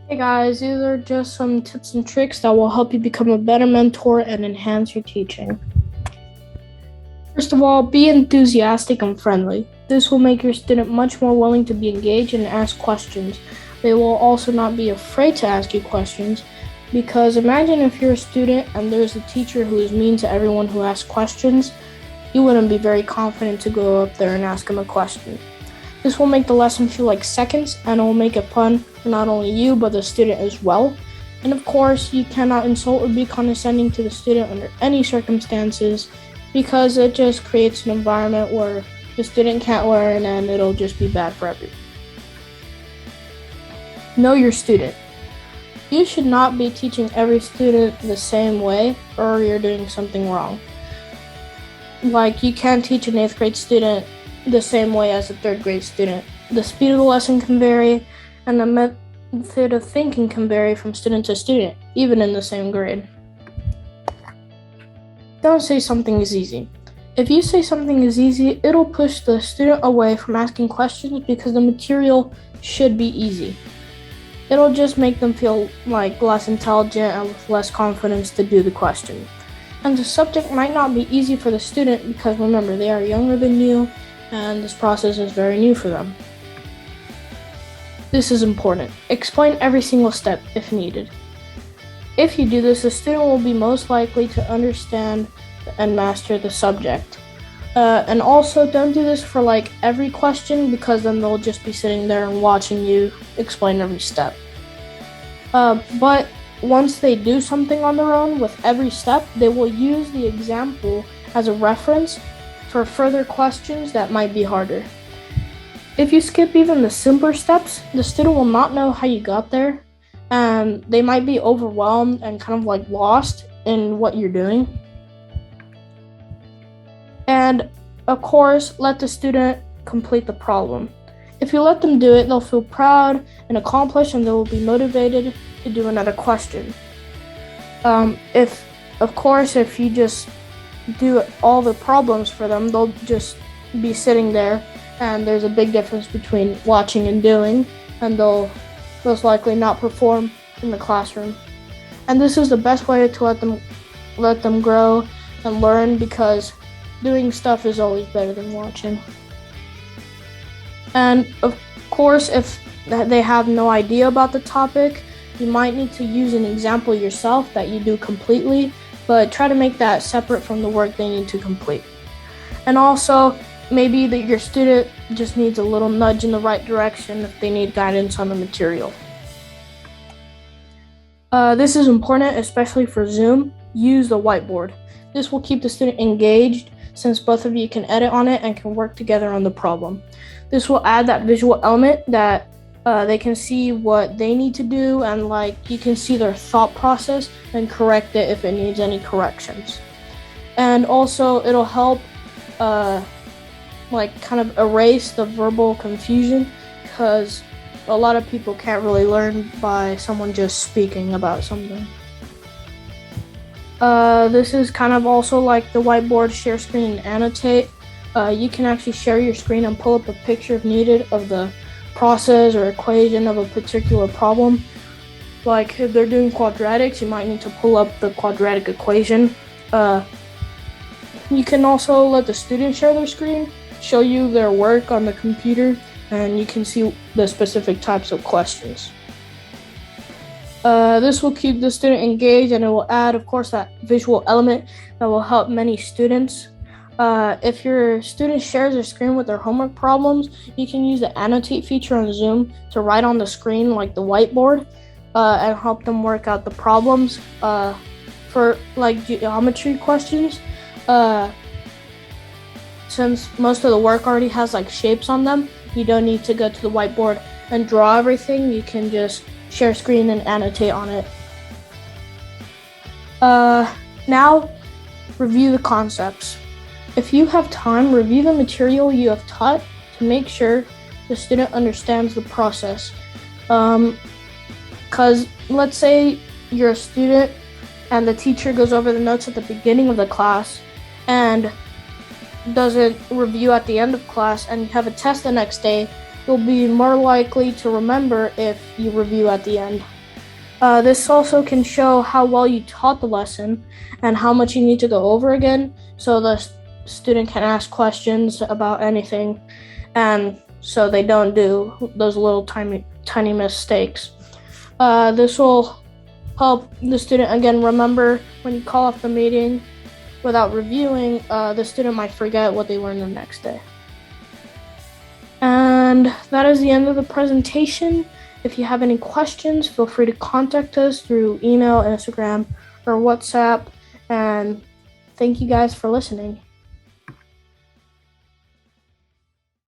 Hey guys, these are just some tips and tricks that will help you become a better mentor and enhance your teaching. First of all, be enthusiastic and friendly. This will make your student much more willing to be engaged and ask questions. They will also not be afraid to ask you questions because imagine if you're a student and there's a teacher who is mean to everyone who asks questions, you wouldn't be very confident to go up there and ask him a question. This will make the lesson feel like seconds and it will make it fun for not only you but the student as well. And of course, you cannot insult or be condescending to the student under any circumstances because it just creates an environment where the student can't learn and it'll just be bad for everyone. Know your student. You should not be teaching every student the same way or you're doing something wrong. Like, you can't teach an 8th grade student the same way as a 3rd grade student. The speed of the lesson can vary, and the method of thinking can vary from student to student, even in the same grade. Don't say something is easy. If you say something is easy, it'll push the student away from asking questions because the material should be easy. It'll just make them feel like less intelligent and with less confidence to do the question. And the subject might not be easy for the student because remember, they are younger than you and this process is very new for them. This is important. Explain every single step if needed. If you do this, the student will be most likely to understand and master the subject. And also, don't do this for like every question because then they'll just be sitting there and watching you explain every step. But once they do something on their own with every step, they will use the example as a reference for further questions that might be harder. If you skip even the simpler steps, the student will not know how you got there, and they might be overwhelmed and kind of like lost in what you're doing. And of course, let the student complete the problem. If you let them do it, they'll feel proud and accomplished, and they will be motivated to do another question. If you just do all the problems for them, they'll just be sitting there, and there's a big difference between watching and doing, and they'll most likely not perform in the classroom. And this is the best way to let them grow and learn because doing stuff is always better than watching. And of course, if they have no idea about the topic, you might need to use an example yourself that you do completely, but try to make that separate from the work they need to complete. And also, maybe that your student just needs a little nudge in the right direction if they need guidance on the material. This is important, especially for Zoom. Use the whiteboard. This will keep the student engaged since both of you can edit on it and can work together on the problem. This will add that visual element that they can see what they need to do and you can see their thought process and correct it if it needs any corrections. And also it'll help kind of erase the verbal confusion because a lot of people can't really learn by someone just speaking about something. This is kind of also like the whiteboard, share screen and annotate. You can actually share your screen and pull up a picture if needed of the process or equation of a particular problem. Like if they're doing quadratics, you might need to pull up the quadratic equation. You can also let the student share their screen, show you their work on the computer, and you can see the specific types of questions. This will keep the student engaged and it will add, of course, that visual element that will help many students. If your student shares their screen with their homework problems, you can use the annotate feature on Zoom to write on the screen like the whiteboard and help them work out the problems. For geometry questions, since most of the work already has shapes on them, you don't need to go to the whiteboard and draw everything. You can just share screen and annotate on it. Now, review the concepts. If you have time, review the material you have taught to make sure the student understands the process. Because let's say you're a student and the teacher goes over the notes at the beginning of the class and doesn't review at the end of class and you have a test the next day, you'll be more likely to remember if you review at the end. This also can show how well you taught the lesson and how much you need to go over again, so the student can ask questions about anything, and so they don't do those little tiny mistakes. This will help the student again remember when you call off the meeting without reviewing. The student might forget what they learned the next day. And that is the end of the presentation. If you have any questions, feel free to contact us through email, Instagram, or WhatsApp. And thank you guys for listening.